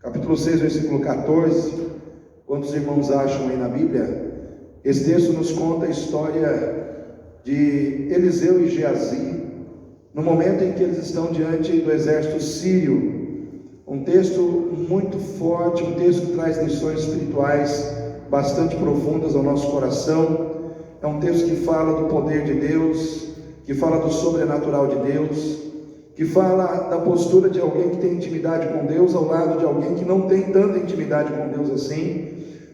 capítulo 6, versículo 14. Quantos irmãos acham aí na Bíblia? Esse texto nos conta a história de Eliseu e Geazi, no momento em que eles estão diante do exército sírio. Um texto muito forte, um texto que traz lições espirituais bastante profundas ao nosso coração. É um texto que fala do poder de Deus, que fala do sobrenatural de Deus, que fala da postura de alguém que tem intimidade com Deus ao lado de alguém que não tem tanta intimidade com Deus assim,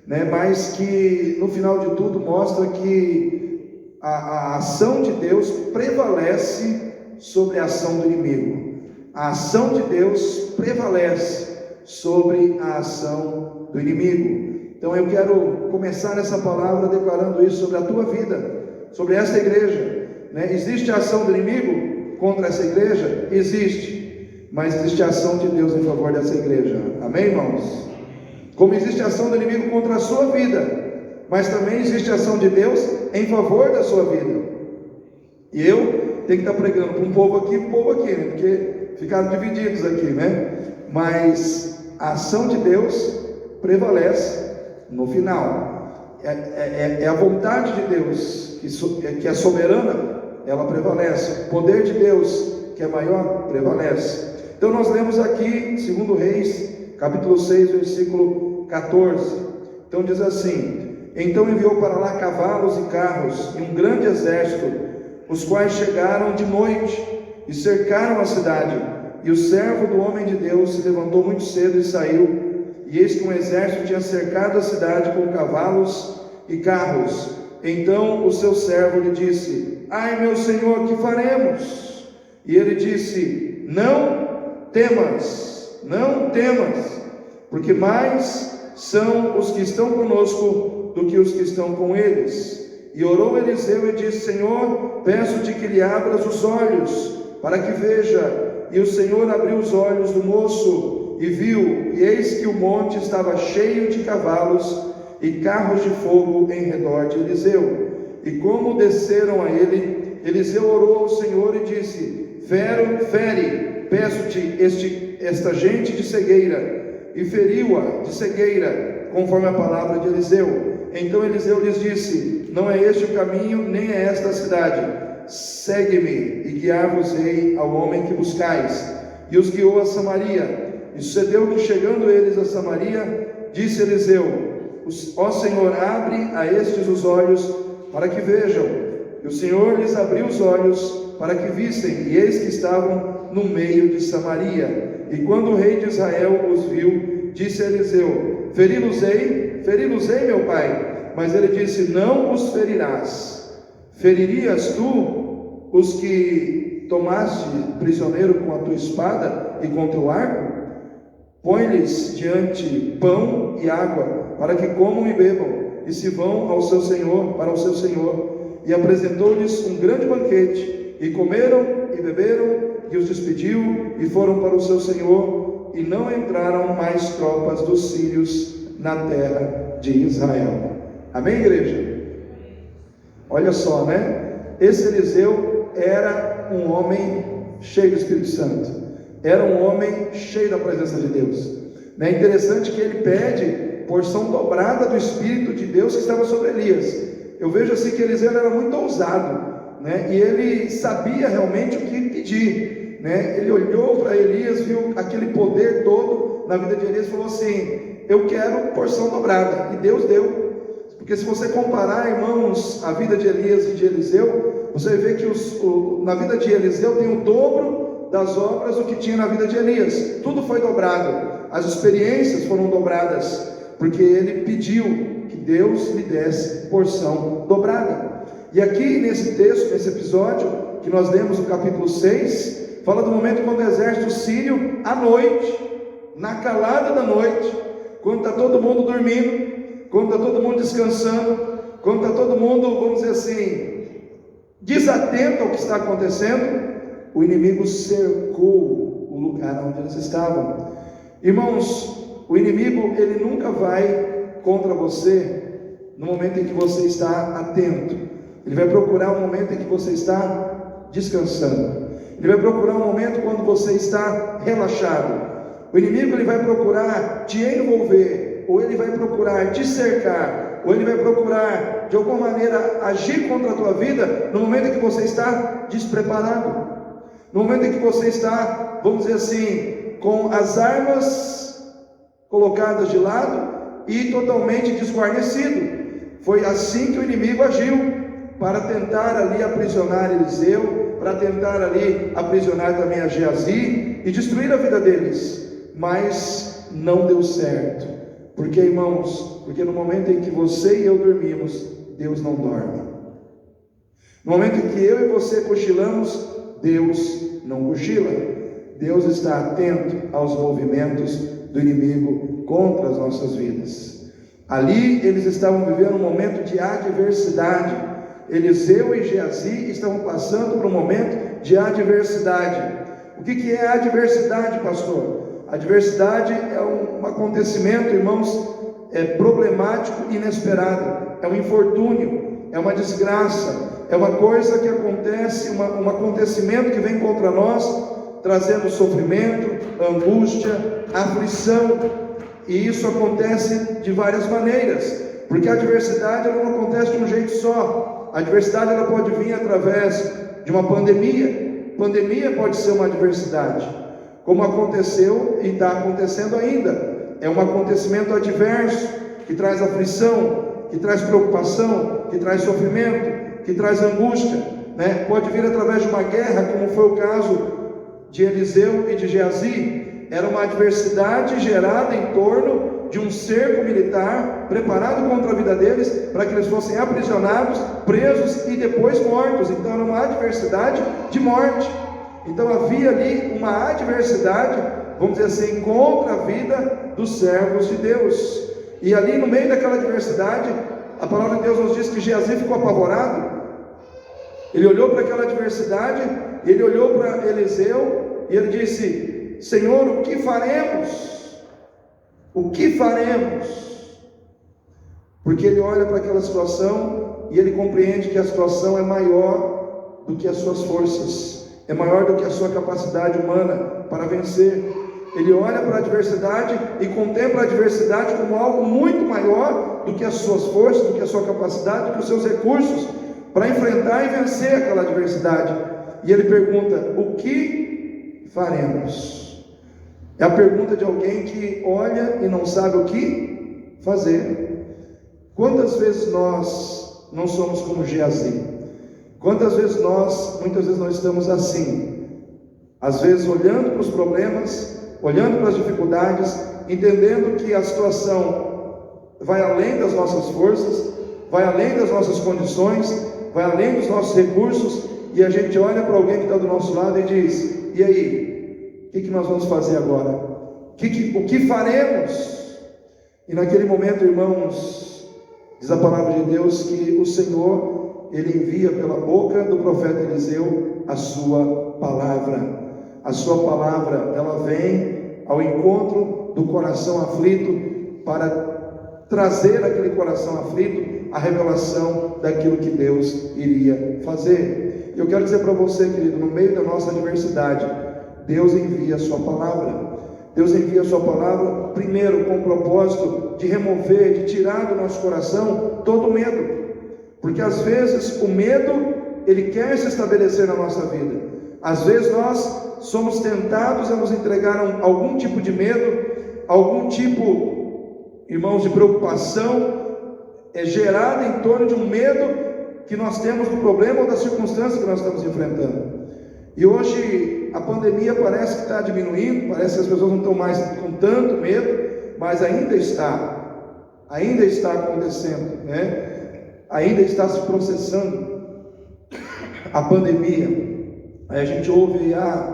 né? Mas que no final de tudo mostra que a ação de Deus prevalece sobre a ação do inimigo. A ação de Deus prevalece sobre a ação do inimigo. Então eu quero começar essa palavra declarando isso sobre a tua vida, sobre esta igreja, né? Existe a ação do inimigo contra essa igreja? Existe, mas existe a ação de Deus em favor dessa igreja. Amém, irmãos? Como existe a ação do inimigo contra a sua vida, mas também existe a ação de Deus em favor da sua vida. E eu tenho que estar pregando para um povo aqui, né? Porque ficaram divididos aqui, né? Mas a ação de Deus prevalece no final. É a vontade de Deus que é soberana, ela prevalece. O poder de Deus, que é maior, prevalece. Então nós lemos aqui, 2 Reis, capítulo 6, versículo 14. Então diz assim: então enviou para lá cavalos e carros e um grande exército, os quais chegaram de noite e cercaram a cidade. E o servo do homem de Deus se levantou muito cedo e saiu, e eis que um exército tinha cercado a cidade com cavalos e carros. Então o seu servo lhe disse: ai, meu senhor, que faremos? E ele disse: não temas, porque mais são os que estão conosco do que os que estão com eles. E orou Eliseu e disse: Senhor, peço-te que lhe abras os olhos, para que veja. E o Senhor abriu os olhos do moço, e viu, e eis que o monte estava cheio de cavalos e carros de fogo em redor de Eliseu. E como desceram a ele, Eliseu orou ao Senhor e disse: fere, peço-te esta gente de cegueira. E feriu-a de cegueira, conforme a palavra de Eliseu. Então Eliseu lhes disse: não é este o caminho, nem é esta a cidade. Segue-me, e guiar-vos-ei ao homem que buscais. E os guiou a Samaria. E sucedeu que, chegando eles a Samaria, disse Eliseu: ó Senhor, abre a estes os olhos, para que vejam. E o Senhor lhes abriu os olhos, para que vissem, e eis que estavam no meio de Samaria. E quando o rei de Israel os viu, disse a Eliseu: feri-los-ei, meu pai. Mas ele disse: não os ferirás. Feririas tu os que tomaste prisioneiro com a tua espada e com teu arco? Põe-lhes diante pão e água, para que comam e bebam, e se vão ao seu senhor, para o seu senhor. E apresentou-lhes um grande banquete, e comeram e beberam, e os despediu, e foram para o seu senhor, e não entraram mais tropas dos sírios na terra de Israel. Amém, igreja? Olha só, né? Esse Eliseu era um homem cheio do Espírito Santo, era um homem cheio da presença de Deus. É interessante que ele pede porção dobrada do Espírito de Deus que estava sobre Elias. Eu vejo assim que Eliseu era muito ousado, né? E ele sabia realmente o que pedir, né? Ele olhou para Elias, viu aquele poder todo na vida de Elias e falou assim: eu quero porção dobrada. E Deus deu. Porque se você comparar, irmãos, a vida de Elias e de Eliseu, você vai ver que na vida de Eliseu tem o dobro das obras do que tinha na vida de Elias. Tudo foi dobrado, as experiências foram dobradas, porque ele pediu que Deus lhe desse porção dobrada. E aqui nesse texto, nesse episódio que nós lemos no capítulo 6, fala do momento quando o exército sírio, à noite, na calada da noite, quando está todo mundo dormindo, quando está todo mundo descansando, quando está todo mundo, vamos dizer assim, desatento ao que está acontecendo, o inimigo cercou o lugar onde eles estavam. Irmãos, o inimigo, ele nunca vai contra você no momento em que você está atento. Ele vai procurar o momento em que você está descansando. Ele vai procurar um momento quando você está relaxado. O inimigo ele vai procurar te envolver, ou ele vai procurar te cercar, ou ele vai procurar de alguma maneira agir contra a tua vida no momento em que você está despreparado, no momento em que você está, vamos dizer assim, com as armas colocadas de lado e totalmente desguarnecido. Foi assim que o inimigo agiu, para tentar ali aprisionar Eliseu, para tentar ali aprisionar também a Geazi e destruir a vida deles, mas não deu certo. Porque, irmãos, porque no momento em que você e eu dormimos, Deus não dorme. No momento em que eu e você cochilamos, Deus não cochila. Deus está atento aos movimentos do inimigo contra as nossas vidas. Ali eles estavam vivendo um momento de adversidade. Eliseu e Geazi estavam passando por um momento de adversidade. O que é adversidade, pastor? Adversidade é um acontecimento, irmãos, problemático e inesperado. É um infortúnio, é uma desgraça, é uma coisa que acontece, um acontecimento que vem contra nós, trazendo sofrimento, angústia, aflição. E isso acontece de várias maneiras, porque a adversidade ela não acontece de um jeito só. A adversidade ela pode vir através de uma pandemia. Pandemia pode ser uma adversidade, como aconteceu e está acontecendo ainda. É um acontecimento adverso, que traz aflição, que traz preocupação, que traz sofrimento, que traz angústia, né? Pode vir através de uma guerra, como foi o caso de Eliseu e de Geazi. Era uma adversidade gerada em torno de um cerco militar preparado contra a vida deles, para que eles fossem aprisionados, presos e depois mortos. Então era uma adversidade de morte. Então havia ali uma adversidade, vamos dizer assim, contra a vida dos servos de Deus. E ali no meio daquela adversidade, a palavra de Deus nos diz que Geazi ficou apavorado. Ele olhou para aquela adversidade, ele olhou para Eliseu e ele disse: Senhor, o que faremos? O que faremos? Porque ele olha para aquela situação e ele compreende que a situação é maior do que as suas forças, é maior do que a sua capacidade humana para vencer. Ele olha para a adversidade e contempla a adversidade como algo muito maior do que as suas forças, do que a sua capacidade, do que os seus recursos para enfrentar e vencer aquela adversidade. E ele pergunta: o que faremos? É a pergunta de alguém que olha e não sabe o que fazer. Quantas vezes nós não somos como Geazi? Quantas vezes muitas vezes nós estamos assim, às vezes olhando para os problemas, olhando para as dificuldades, entendendo que a situação vai além das nossas forças, vai além das nossas condições, vai além dos nossos recursos, e a gente olha para alguém que está do nosso lado e diz: e aí? O que nós vamos fazer agora? O que faremos? E naquele momento, irmãos, diz a palavra de Deus que o Senhor, Ele envia pela boca do profeta Eliseu a sua palavra. A sua palavra, ela vem ao encontro do coração aflito, para trazer àquele coração aflito a revelação daquilo que Deus iria fazer. Eu quero dizer para você, querido, no meio da nossa adversidade, Deus envia a sua palavra. Deus envia a sua palavra, primeiro com o propósito de remover, de tirar do nosso coração todo o medo. Porque às vezes o medo, ele quer se estabelecer na nossa vida. Às vezes nós somos tentados a nos entregar a algum tipo de medo, algum tipo, irmãos, de preocupação, gerada em torno de um medo que nós temos do problema ou da circunstância que nós estamos enfrentando. E hoje a pandemia parece que está diminuindo, parece que as pessoas não estão mais com tanto medo, mas ainda está acontecendo, né? Ainda está se processando a pandemia. Aí a gente ouve: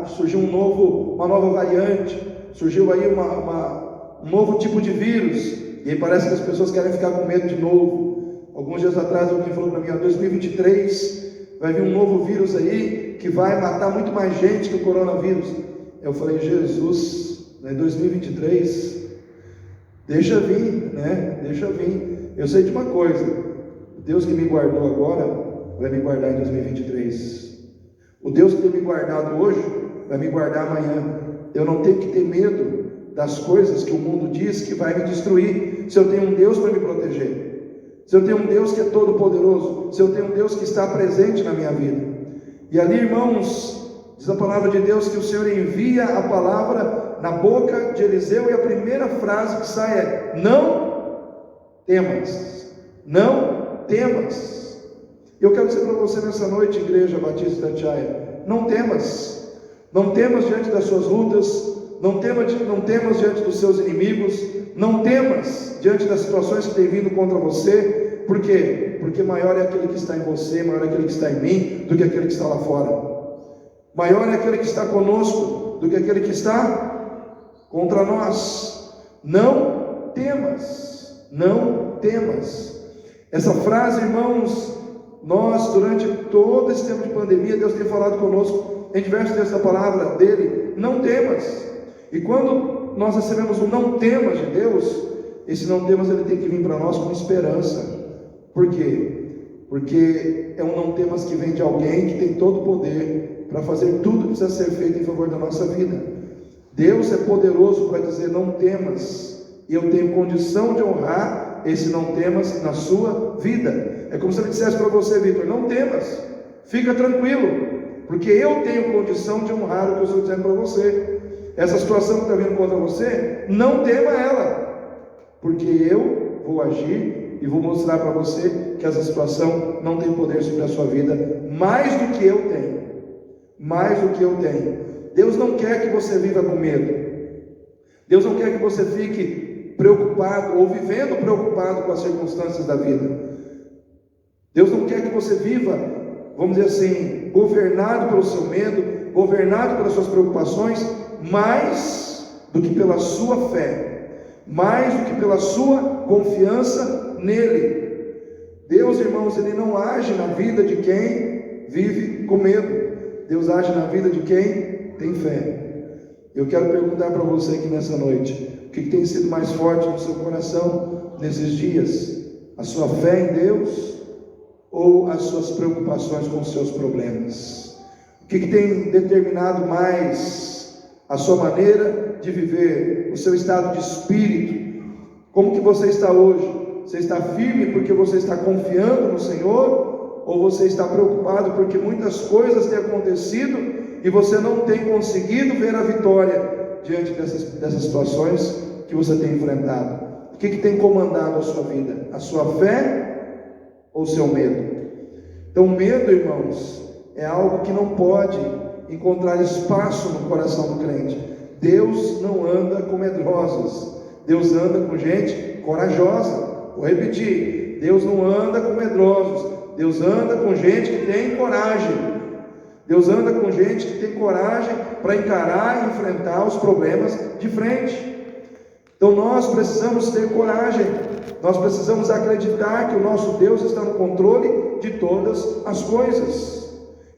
surgiu uma nova variante, surgiu aí um novo tipo de vírus, e aí parece que as pessoas querem ficar com medo de novo. Alguns dias atrás alguém falou para mim: 2023 vai vir um novo vírus aí, que vai matar muito mais gente que o coronavírus. Eu falei: Jesus, né, 2023, deixa vir, né? Deixa vir. Eu sei de uma coisa: Deus que me guardou agora vai me guardar em 2023. O Deus que tem me guardado hoje vai me guardar amanhã. Eu não tenho que ter medo das coisas que o mundo diz que vai me destruir, se eu tenho um Deus para me proteger, se eu tenho um Deus que é todo poderoso, se eu tenho um Deus que está presente na minha vida. E ali, irmãos, diz a palavra de Deus que o Senhor envia a palavra na boca de Eliseu, e a primeira frase que sai é: não temas, não temas. Eu quero dizer para você nessa noite, Igreja Batista de Itatiaia, não temas. Não temas diante das suas lutas, não temas diante dos seus inimigos, não temas diante das situações que têm vindo contra você. Por quê? Porque maior é aquele que está em você, maior é aquele que está em mim, do que aquele que está lá fora. Maior é aquele que está conosco, do que aquele que está contra nós. Não temas, não temas. Essa frase, irmãos, nós durante todo esse tempo de pandemia, Deus tem falado conosco em diversos textos da palavra dele: não temas. E quando nós recebemos o não temas de Deus, esse não temas ele tem que vir para nós com esperança. Por quê? Porque é um não temas que vem de alguém que tem todo o poder para fazer tudo que precisa ser feito em favor da nossa vida. Deus é poderoso para dizer não temas, e eu tenho condição de honrar esse não temas na sua vida. É como se ele dissesse para você: Vitor, não temas, fica tranquilo, porque eu tenho condição de honrar o que eu estou dizendo para você. Essa situação que está vindo contra você, não tema ela, porque eu vou agir e vou mostrar para você que essa situação não tem poder sobre a sua vida, mais do que eu tenho, mais do que eu tenho. Deus não quer que você viva com medo, Deus não quer que você fique preocupado, ou vivendo preocupado com as circunstâncias da vida. Deus não quer que você viva, vamos dizer assim, governado pelo seu medo, governado pelas suas preocupações, mais do que pela sua fé, mais do que pela sua confiança nele. Deus, irmãos, ele não age na vida de quem vive com medo. Deus age na vida de quem tem fé. Eu quero perguntar para você aqui nessa noite: o que tem sido mais forte no seu coração nesses dias? A sua fé em Deus ou as suas preocupações com os seus problemas? O que tem determinado mais a sua maneira de viver, o seu estado de espírito? Como que você está hoje? Você está firme porque você está confiando no Senhor? Ou você está preocupado porque muitas coisas têm acontecido e você não tem conseguido ver a vitória diante dessas situações que você tem enfrentado? O que tem comandado a sua vida? A sua fé ou o seu medo? Então, medo, irmãos, é algo que não pode encontrar espaço no coração do crente. Deus não anda com medrosos, Deus anda com gente corajosa. Vou repetir: Deus não anda com medrosos, Deus anda com gente que tem coragem. Deus anda com gente que tem coragem para encarar e enfrentar os problemas de frente. Então nós precisamos ter coragem, nós precisamos acreditar que o nosso Deus está no controle de todas as coisas.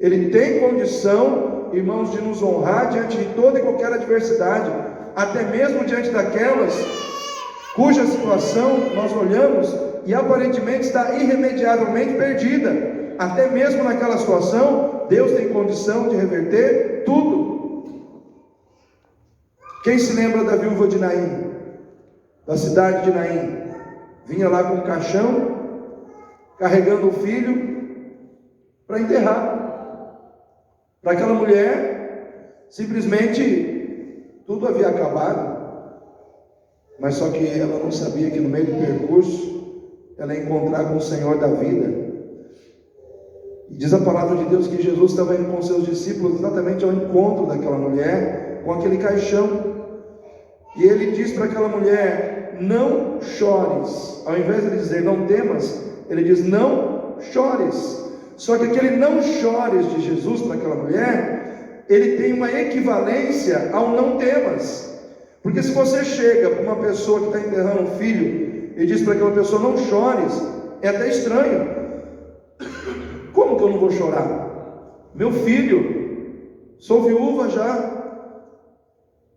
Ele tem condição, irmãos, de nos honrar diante de toda e qualquer adversidade, até mesmo diante daquelas cuja situação nós olhamos e aparentemente está irremediavelmente perdida. Até mesmo naquela situação, Deus tem condição de reverter tudo. Quem se lembra da viúva de Naim, da cidade de Naim? Vinha lá com um caixão, carregando o filho para enterrar. Para aquela mulher, simplesmente tudo havia acabado, mas só que ela não sabia que no meio do percurso ela ia encontrar com o Senhor da vida. E diz a palavra de Deus que Jesus estava indo com seus discípulos exatamente ao encontro daquela mulher com aquele caixão, e ele diz para aquela mulher: não chores. Ao invés de ele dizer não temas, ele diz não chores. Só que aquele não chores de Jesus para aquela mulher, ele tem uma equivalência ao não temas. Porque se você chega para uma pessoa que está enterrando um filho e diz para aquela pessoa não chores, é até estranho. Como que eu não vou chorar? Meu filho, sou viúva já,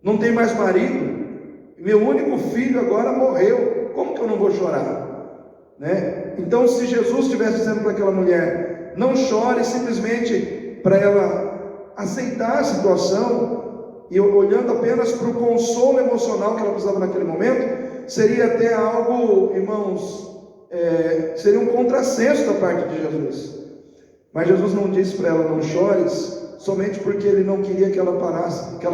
não tenho mais marido, meu único filho agora morreu, como que eu não vou chorar? Né? Então, se Jesus estivesse dizendo para aquela mulher não chore, simplesmente para ela aceitar a situação, e olhando apenas para o consolo emocional que ela precisava naquele momento, seria até algo, irmãos, seria um contrassenso da parte de Jesus. Mas Jesus não disse para ela: não chores, somente porque Ele não queria que ela parasse, que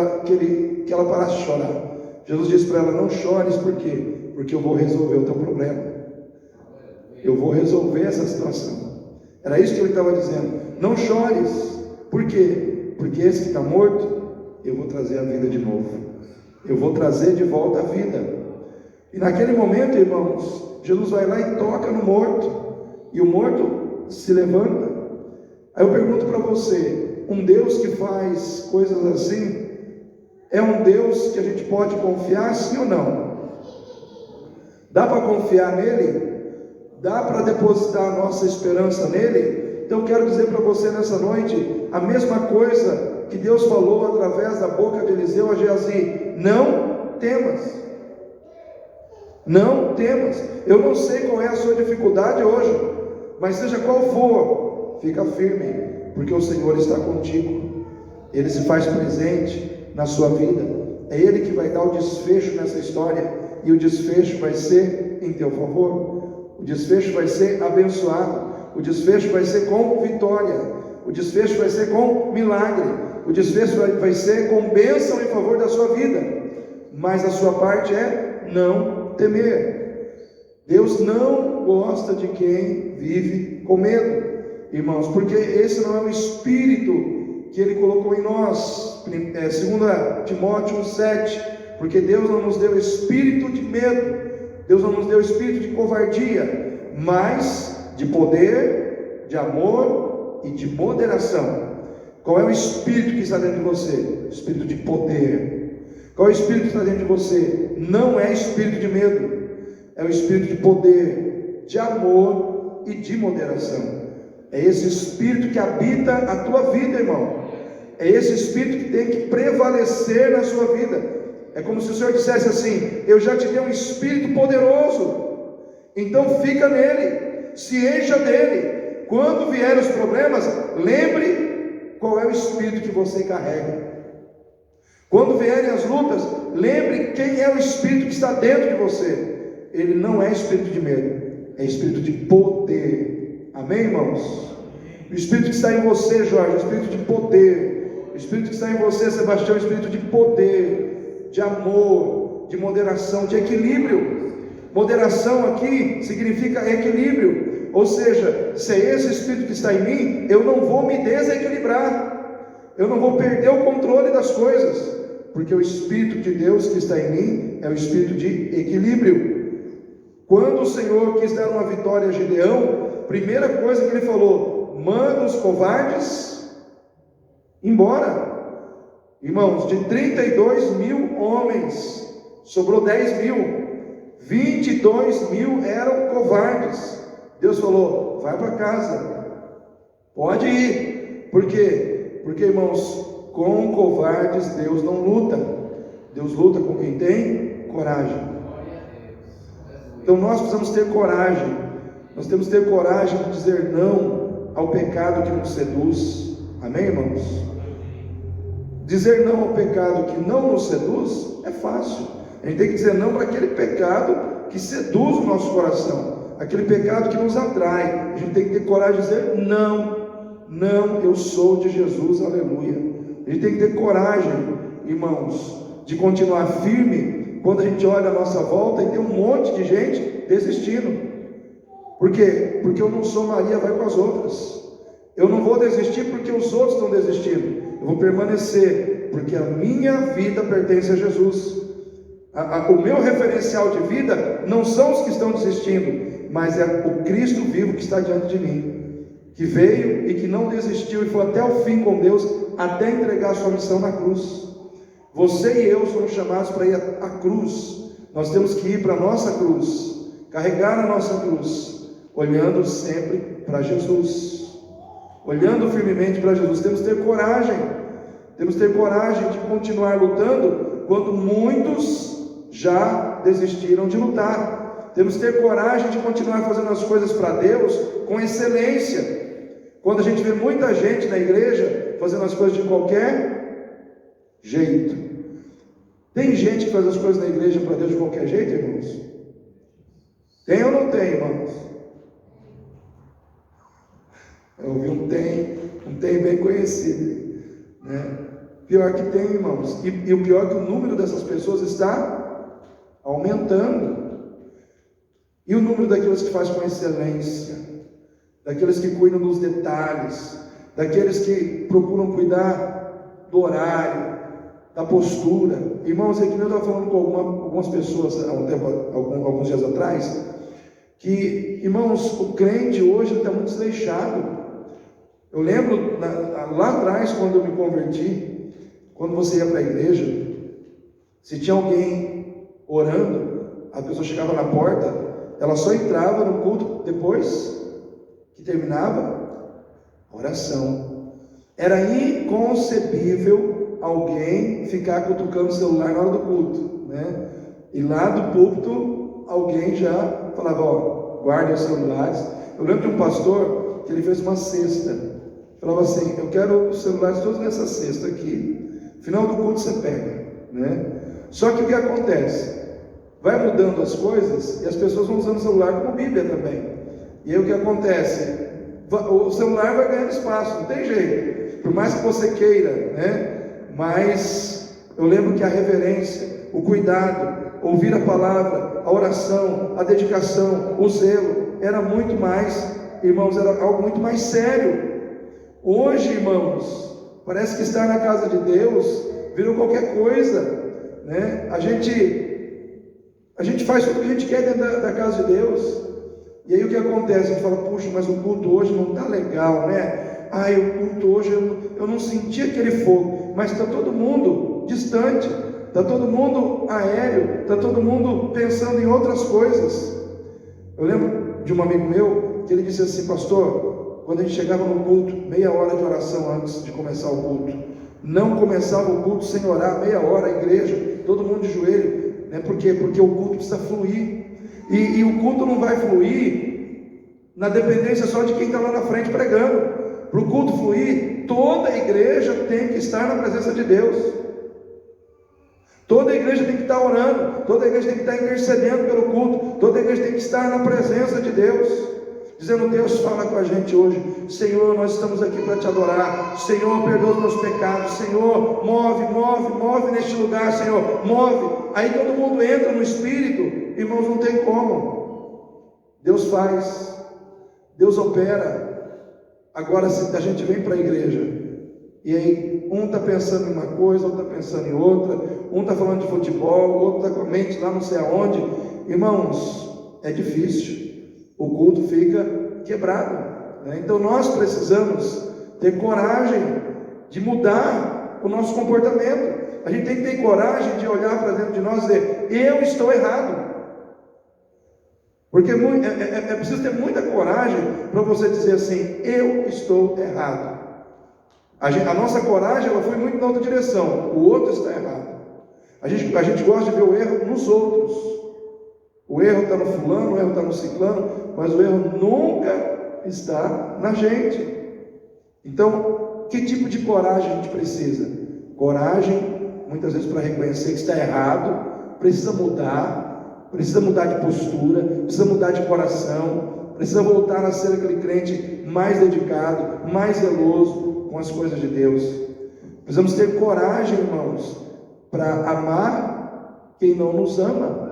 ela parasse de chorar. Jesus disse para ela: não chores, por quê? Porque eu vou resolver o teu problema. Eu vou resolver essa situação. Era isso que Ele estava dizendo. Não chores. Por quê? Porque esse que está morto, eu vou trazer a vida de novo. Eu vou trazer de volta a vida. E naquele momento, irmãos, Jesus vai lá e toca no morto, e o morto se levanta. Aí eu pergunto para você: um Deus que faz coisas assim, é um Deus que a gente pode confiar, sim ou não? Dá para confiar nele? Dá para depositar a nossa esperança nele? Então eu quero dizer para você nessa noite, a mesma coisa que Deus falou através da boca de Eliseu a Geazi: não temas. Não temas. Eu não sei qual é a sua dificuldade hoje, mas seja qual for, fica firme, porque o Senhor está contigo. Ele se faz presente na sua vida. É Ele que vai dar o desfecho nessa história, e o desfecho vai ser em teu favor. O desfecho vai ser abençoado. O desfecho vai ser com vitória. O desfecho vai ser com milagre. O desfecho vai ser com bênção em favor da sua vida. Mas a sua parte é não temer. Deus não gosta de quem vive com medo, irmãos, porque esse não é o espírito que Ele colocou em nós. 2 Timóteo 7, porque Deus não nos deu espírito de medo, Deus não nos deu espírito de covardia, mas de poder, de amor e de moderação. Qual é o espírito que está dentro de você? Espírito de poder. Qual é o espírito que está dentro de você? Não é espírito de medo, é o espírito de poder, de amor e de moderação. É esse espírito que habita a tua vida, irmão. É esse espírito que tem que prevalecer na sua vida. É como se o Senhor dissesse assim: eu já te dei um espírito poderoso, então fica nele, se encha dele. Quando vierem os problemas, lembre qual é o espírito que você carrega. Quando vierem as lutas, lembre quem é o espírito que está dentro de você. Ele não é espírito de medo, é espírito de poder. Amém, irmãos? O espírito que está em você, Jorge, é o espírito de poder. O espírito que está em você, Sebastião, é o espírito de poder, de amor, de moderação, de equilíbrio. Moderação aqui significa equilíbrio. Ou seja, se é esse espírito que está em mim, eu não vou me desequilibrar, eu não vou perder o controle das coisas, porque o Espírito de Deus que está em mim é o espírito de equilíbrio. Quando o Senhor quis dar uma vitória a Gideão, primeira coisa que Ele falou: manda os covardes embora. Irmãos, de 32.000 homens, sobrou 10.000, 22.000 eram covardes. Deus falou: vai para casa, pode ir. Por quê? Porque, irmãos, com covardes Deus não luta. Deus luta com quem tem coragem. Então nós precisamos ter coragem. Nós temos que ter coragem de dizer não ao pecado que nos seduz. Amém, irmãos? Dizer não ao pecado que não nos seduz é fácil. A gente tem que dizer não para aquele pecado que seduz o nosso coração, aquele pecado que nos atrai. A gente tem que ter coragem de dizer não, não, eu sou de Jesus, aleluia. A gente tem que ter coragem, irmãos, de continuar firme quando a gente olha à nossa volta e tem um monte de gente desistindo. Por quê? Porque eu não sou Maria, vai com as outras. Eu não vou desistir porque os outros estão desistindo. Eu vou permanecer, porque a minha vida pertence a Jesus. O meu referencial de vida não são os que estão desistindo, mas é o Cristo vivo que está diante de mim, que veio e que não desistiu e foi até o fim com Deus, até entregar a sua missão na cruz. Você e eu somos chamados para ir à cruz. Nós temos que ir para a nossa cruz, carregar a nossa cruz, olhando sempre para Jesus, olhando firmemente para Jesus. Temos que ter coragem, temos que ter coragem de continuar lutando quando muitos já desistiram de lutar. Temos que ter coragem de continuar fazendo as coisas para Deus com excelência. Quando a gente vê muita gente na igreja fazendo as coisas de qualquer jeito. Tem gente que faz as coisas na igreja para Deus de qualquer jeito, irmãos? Tem ou não tem, irmãos? Eu ouvi um tem bem conhecido, né? Pior que tem, irmãos. E o pior é que o número dessas pessoas está aumentando. E o número daqueles que fazem com excelência, daqueles que cuidam dos detalhes, daqueles que procuram cuidar do horário, da postura. Irmãos, aqui eu estava falando com algumas pessoas alguns dias atrás, que, irmãos, o crente hoje está muito desleixado. Eu lembro lá atrás, quando eu me converti, quando você ia para a igreja, se tinha alguém orando, a pessoa chegava na porta, ela só entrava no culto depois que terminava a oração. Era inconcebível alguém ficar cutucando o celular na hora do culto, né? E lá do púlpito alguém já falava, ó, guardem os celulares. Eu lembro de um pastor que ele fez uma cesta. Falava assim, eu quero os celulares todos nessa cesta aqui, final do culto você pega, né? Só que o que acontece? Vai mudando as coisas e as pessoas vão usando o celular como Bíblia também. E aí o que acontece? O celular vai ganhando espaço, não tem jeito. Por mais que você queira, né? Mas eu lembro que a reverência, o cuidado, ouvir a palavra, a oração, a dedicação, o zelo, era muito mais, irmãos, era algo muito mais sério. Hoje, irmãos, parece que estar na casa de Deus virou qualquer coisa, né? A gente faz tudo o que a gente quer dentro da casa de Deus. E aí o que acontece? A gente fala, puxa, mas o culto hoje não está legal, né? Ai, o culto hoje eu não senti aquele fogo. Mas está todo mundo distante, está todo mundo aéreo, está todo mundo pensando em outras coisas. Eu lembro de um amigo meu que ele disse assim, pastor, quando a gente chegava no culto, meia hora de oração antes de começar o culto, não começava o culto sem orar, meia hora, a igreja, todo mundo de joelho, né? Por quê? Porque o culto precisa fluir, e o culto não vai fluir na dependência só de quem está lá na frente pregando. Para o culto fluir, toda a igreja tem que estar na presença de Deus, toda a igreja tem que estar orando, toda a igreja tem que estar intercedendo pelo culto, toda a igreja tem que estar na presença de Deus, dizendo, Deus fala com a gente hoje, Senhor, nós estamos aqui para te adorar, Senhor, perdoa os meus pecados, Senhor, move neste lugar, Senhor, move. Aí todo mundo entra no Espírito, irmãos, não tem como. Deus faz, Deus opera. Agora, se a gente vem para a igreja, e aí um está pensando em uma coisa, outro está pensando em outra, um está falando de futebol, outro está com a mente lá não sei aonde, irmãos, é difícil, o culto fica quebrado, né? Então nós precisamos ter coragem de mudar o nosso comportamento. A gente tem que ter coragem de olhar para dentro de nós e dizer, eu estou errado. Porque é preciso ter muita coragem para você dizer assim, eu estou errado. A nossa coragem, ela foi muito na outra direção, o outro está errado. A gente gosta de ver o erro nos outros. O erro está no fulano, o erro está no ciclano, mas o erro nunca está na gente. Então, que tipo de coragem a gente precisa? Coragem, muitas vezes, para reconhecer que está errado, precisa mudar de postura, precisa mudar de coração, precisa voltar a ser aquele crente mais dedicado, mais zeloso com as coisas de Deus. Precisamos ter coragem, irmãos, para amar quem não nos ama.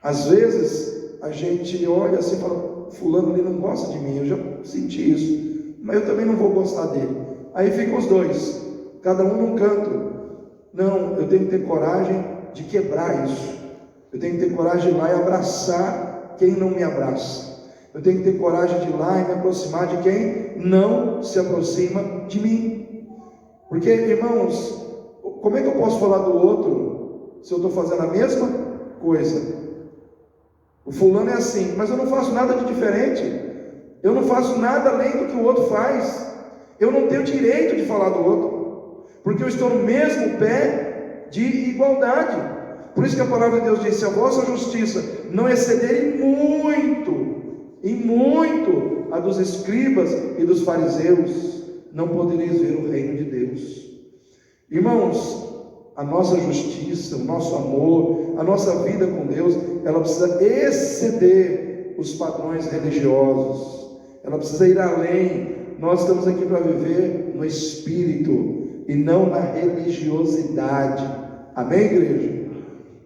Às vezes a gente olha assim e fala, fulano ali não gosta de mim, eu já senti isso, mas eu também não vou gostar dele. Aí ficam os dois, cada um num canto. Não, eu tenho que ter coragem de quebrar isso. Eu tenho que ter coragem de ir lá e abraçar quem não me abraça. Eu tenho que ter coragem de ir lá e me aproximar de quem não se aproxima de mim. Porque, irmãos, como é que eu posso falar do outro se eu estou fazendo a mesma coisa? O fulano é assim, mas eu não faço nada de diferente. Eu não faço nada além do que o outro faz. Eu não tenho direito de falar do outro, porque eu estou no mesmo pé de igualdade. Por isso que a palavra de Deus diz, se a vossa justiça não exceder em muito a dos escribas e dos fariseus, não podereis ver o reino de Deus. Irmãos, a nossa justiça, o nosso amor, a nossa vida com Deus, ela precisa exceder os padrões religiosos, ela precisa ir além. Nós estamos aqui para viver no Espírito e não na religiosidade. Amém, igreja?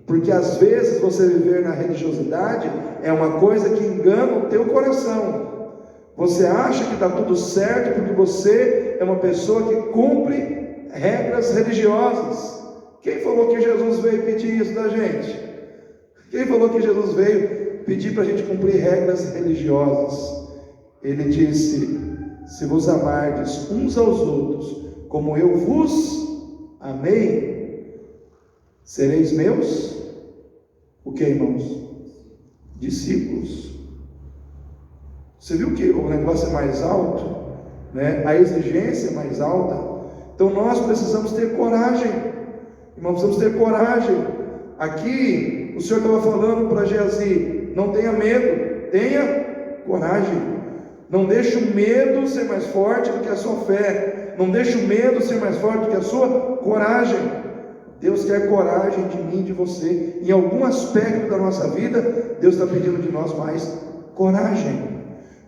Porque às vezes você viver na religiosidade é uma coisa que engana o teu coração. Você acha que está tudo certo porque você é uma pessoa que cumpre regras religiosas. Quem falou que Jesus veio pedir isso da gente? Quem falou que Jesus veio pedir para a gente cumprir regras religiosas? Ele disse: se vos amardes uns aos outros, como eu vos amei, sereis meus, o que, irmãos? Discípulos. Você viu que o negócio é mais alto, né? A exigência é mais alta. Então nós precisamos ter coragem, irmãos, precisamos ter coragem. Aqui o Senhor estava falando para Geazi: não tenha medo, tenha coragem. Não deixe o medo ser mais forte do que a sua fé. Não deixe o medo ser mais forte do que a sua coragem. Deus quer coragem de mim e de você. Em algum aspecto da nossa vida, Deus está pedindo de nós mais coragem.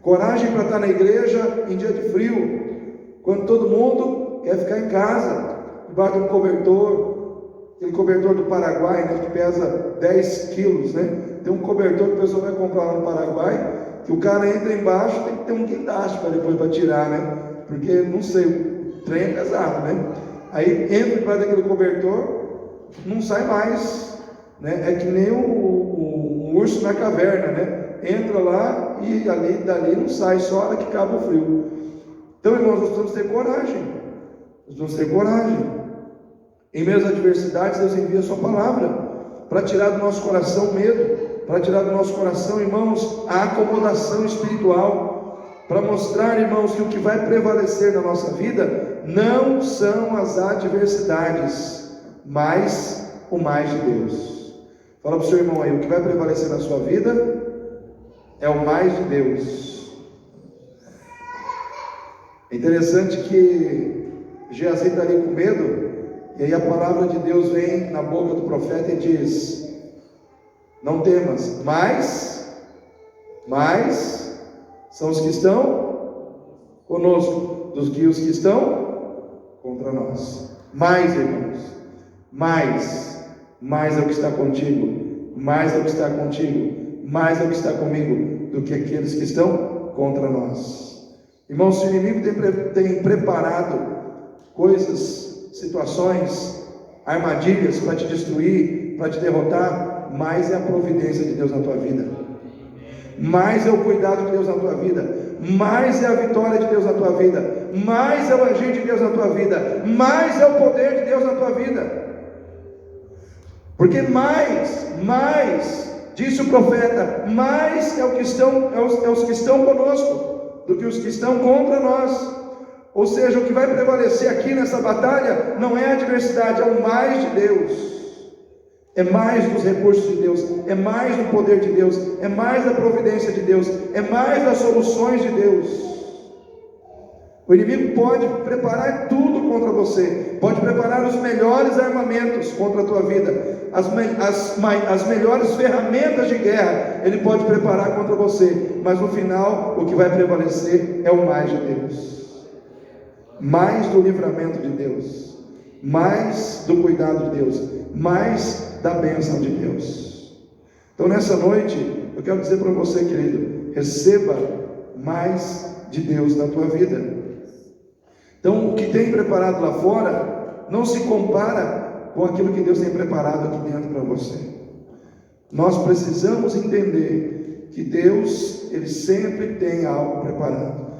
Coragem para estar na igreja em dia de frio, quando todo mundo quer ficar em casa, debaixo de um cobertor, aquele cobertor do Paraguai, né, que pesa 10 quilos, né? Tem um cobertor que a pessoa vai comprar lá no Paraguai, que o cara entra embaixo, tem que ter um guindaste para depois para tirar, né? Porque, não sei, o trem é pesado, né? Aí entra debaixo daquele cobertor, não sai mais, né? É que nem um urso na caverna, né? Entra lá e dali não sai, só a hora que acaba o frio. Então, irmãos, nós precisamos ter coragem. Nós precisamos ter coragem. Em meio às adversidades, Deus envia a sua palavra para tirar do nosso coração medo, para tirar do nosso coração, irmãos, a acomodação espiritual, para mostrar, irmãos, que o que vai prevalecer na nossa vida não são as adversidades, mas o mais de Deus. Fala para o seu irmão aí: o que vai prevalecer na sua vida é o mais de Deus. É interessante que Geazi está ali com medo, e aí a palavra de Deus vem na boca do profeta e diz: não temas, mas são os que estão conosco, dos que os que estão contra nós. Mais, irmãos, mais é o que está contigo, mais é o que está contigo, mais é o que está comigo, do que aqueles que estão contra nós. Irmãos, se o inimigo tem preparado coisas, situações, armadilhas para te destruir, para te derrotar, mais é a providência de Deus na tua vida, mais é o cuidado de Deus na tua vida, mais é a vitória de Deus na tua vida, mais é o agir de Deus na tua vida, mais é o poder de Deus na tua vida. Porque mais, disse o profeta, mais é os que estão conosco do que os que estão contra nós. Ou seja, o que vai prevalecer aqui nessa batalha não é a adversidade, é o mais de Deus. É mais dos recursos de Deus, é mais do poder de Deus, é mais da providência de Deus, é mais das soluções de Deus. O inimigo pode preparar tudo contra você, pode preparar os melhores armamentos contra a tua vida, as melhores ferramentas de guerra ele pode preparar contra você, mas no final o que vai prevalecer é o mais de Deus, mais do livramento de Deus, mais do cuidado de Deus, mais da bênção de Deus. Então nessa noite eu quero dizer para você, querido, receba mais de Deus na tua vida. Então o que tem preparado lá fora não se compara com aquilo que Deus tem preparado aqui dentro para você. Nós precisamos entender que Deus, Ele sempre tem algo preparado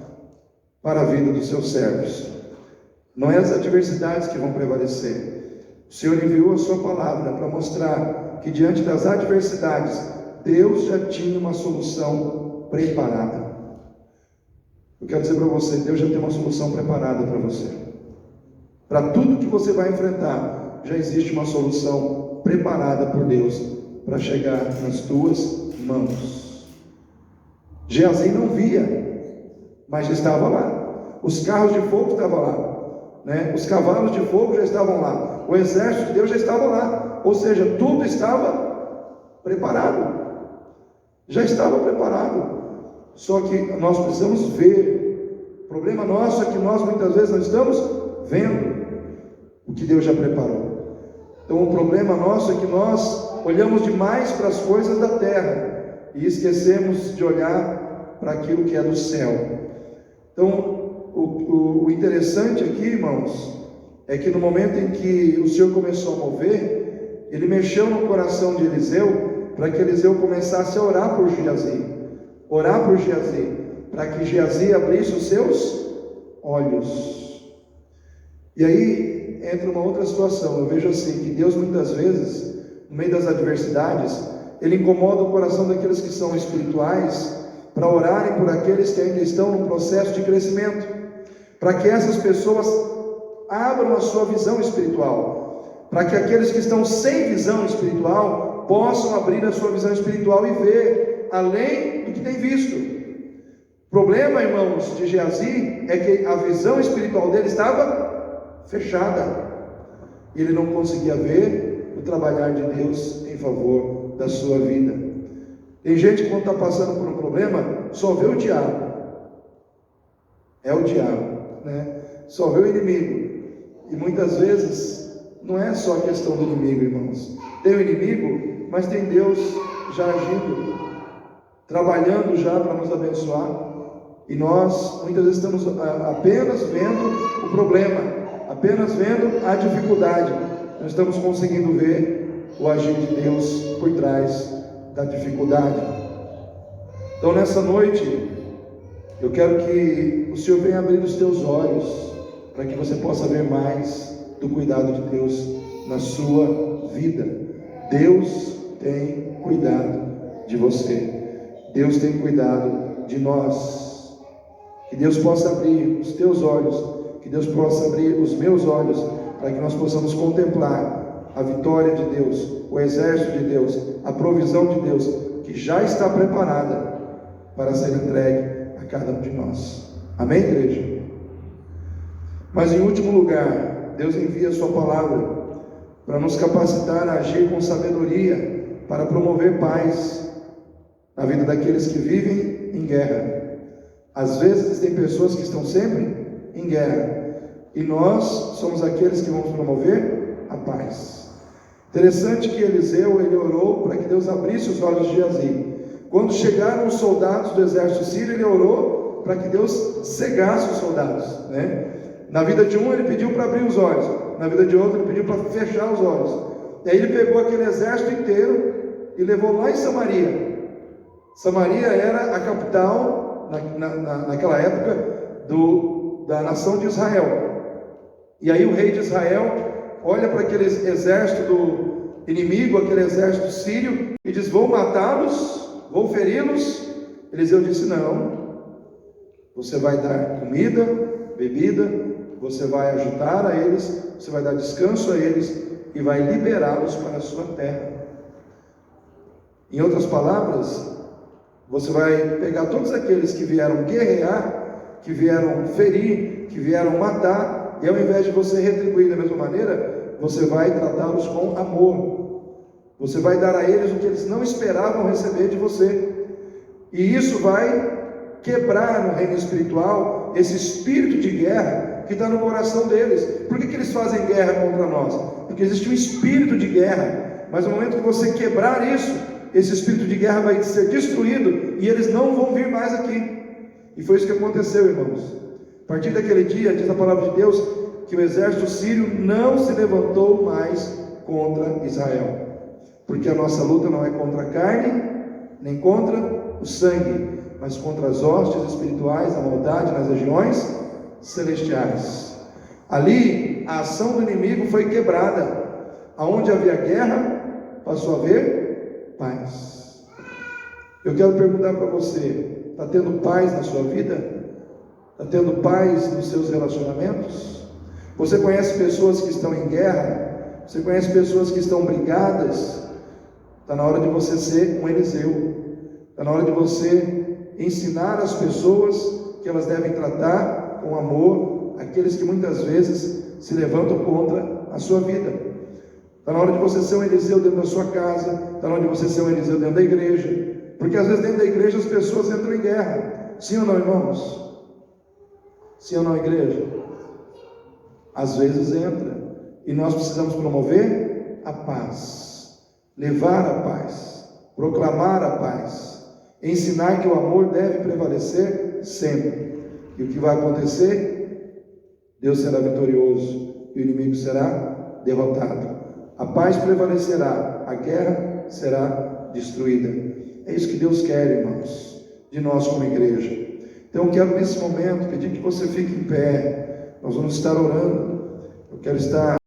para a vida dos seus servos. Não é as adversidades que vão prevalecer. O Senhor enviou a sua palavra para mostrar que diante das adversidades, Deus já tinha uma solução preparada. Eu quero dizer para você, Deus já tem uma solução preparada para você. Para tudo que você vai enfrentar, já existe uma solução preparada por Deus para chegar nas tuas mãos. Geazi não via, mas já estava lá. Os carros de fogo estavam lá. né? Os cavalos de fogo já estavam lá, o exército de Deus já estava lá, ou seja, tudo estava preparado, já estava preparado. Só que nós precisamos ver. O problema nosso é que nós muitas vezes não estamos vendo o que Deus já preparou. Então o problema nosso é que nós olhamos demais para as coisas da terra e esquecemos de olhar para aquilo que é do céu. Então o interessante aqui, irmãos, é que no momento em que o Senhor começou a mover, Ele mexeu no coração de Eliseu, para que Eliseu começasse a orar por Geazi, para que Geazi abrisse os seus olhos. E aí entra uma outra situação. Eu vejo assim, que Deus muitas vezes, no meio das adversidades, Ele incomoda o coração daqueles que são espirituais, para orarem por aqueles que ainda estão num processo de crescimento, para que essas pessoas abram a sua visão espiritual, para que aqueles que estão sem visão espiritual possam abrir a sua visão espiritual e ver além do que tem visto. O problema, irmãos, de Geazi é que a visão espiritual dele estava fechada, e ele não conseguia ver o trabalhar de Deus em favor da sua vida. Tem gente que quando está passando por um problema, só vê o diabo, é o diabo, né? Só vê o inimigo, e muitas vezes não é só a questão do inimigo, irmãos. Tem o inimigo, mas tem Deus já agindo, trabalhando já para nos abençoar, e nós muitas vezes estamos apenas vendo o problema, apenas vendo a dificuldade, não estamos conseguindo ver o agir de Deus por trás da dificuldade. Então nessa noite eu quero que o Senhor venha abrir os teus olhos, para que você possa ver mais do cuidado de Deus na sua vida. Deus tem cuidado de você, Deus tem cuidado de nós. Que Deus possa abrir os teus olhos, que Deus possa abrir os meus olhos, para que nós possamos contemplar a vitória de Deus, o exército de Deus, a provisão de Deus, que já está preparada para ser entregue a cada um de nós. Amém, igreja? Mas em último lugar, Deus envia a sua palavra para nos capacitar a agir com sabedoria, para promover paz na vida daqueles que vivem em guerra. Às vezes tem pessoas que estão sempre em guerra, e nós somos aqueles que vamos promover a paz. Interessante que Eliseu, ele orou para que Deus abrisse os olhos de Geazi. Quando chegaram os soldados do exército sírio, ele orou para que Deus cegasse os soldados, né? Na vida de um ele pediu para abrir os olhos, na vida de outro ele pediu para fechar os olhos. E aí ele pegou aquele exército inteiro e levou lá em Samaria. Samaria era a capital naquela época da nação de Israel. E aí o rei de Israel olha para aquele exército do inimigo, aquele exército sírio, e diz: vou matá-los, vou feri-los. Eliseu disse: não, você vai dar comida, bebida, você vai ajudar a eles, você vai dar descanso a eles e vai liberá-los para a sua terra. Em outras palavras, você vai pegar todos aqueles que vieram guerrear, que vieram ferir, que vieram matar, e ao invés de você retribuir da mesma maneira, você vai tratá-los com amor. Você vai dar a eles o que eles não esperavam receber de você. E isso vai quebrar no reino espiritual esse espírito de guerra que está no coração deles. Por que eles fazem guerra contra nós? Porque existe um espírito de guerra, mas no momento que você quebrar isso, esse espírito de guerra vai ser destruído e eles não vão vir mais aqui. E foi isso que aconteceu, irmãos. A partir daquele dia, diz a palavra de Deus, que o exército sírio não se levantou mais contra Israel, porque a nossa luta não é contra a carne, nem contra o sangue, mas contra as hostes espirituais, a maldade nas regiões celestiais. Ali, a ação do inimigo foi quebrada. Aonde havia guerra, passou a haver paz. Eu quero perguntar para você: está tendo paz na sua vida? Está tendo paz nos seus relacionamentos? Você conhece pessoas que estão em guerra? Você conhece pessoas que estão brigadas? Está na hora de você ser um Eliseu. Está na hora de você ensinar as pessoas que elas devem tratar com amor aqueles que muitas vezes se levantam contra a sua vida. Está na hora de você ser um Eliseu dentro da sua casa, está na hora de você ser um Eliseu dentro da igreja, porque às vezes dentro da igreja as pessoas entram em guerra. Sim ou não, irmãos? Sim ou não, igreja? Às vezes entra, e nós precisamos promover a paz, levar a paz, proclamar a paz, ensinar que o amor deve prevalecer sempre. E o que vai acontecer? Deus será vitorioso e o inimigo será derrotado. A paz prevalecerá, a guerra será destruída. É isso que Deus quer, irmãos, de nós como igreja. Então eu quero nesse momento pedir que você fique em pé. Nós vamos estar orando. Eu quero estar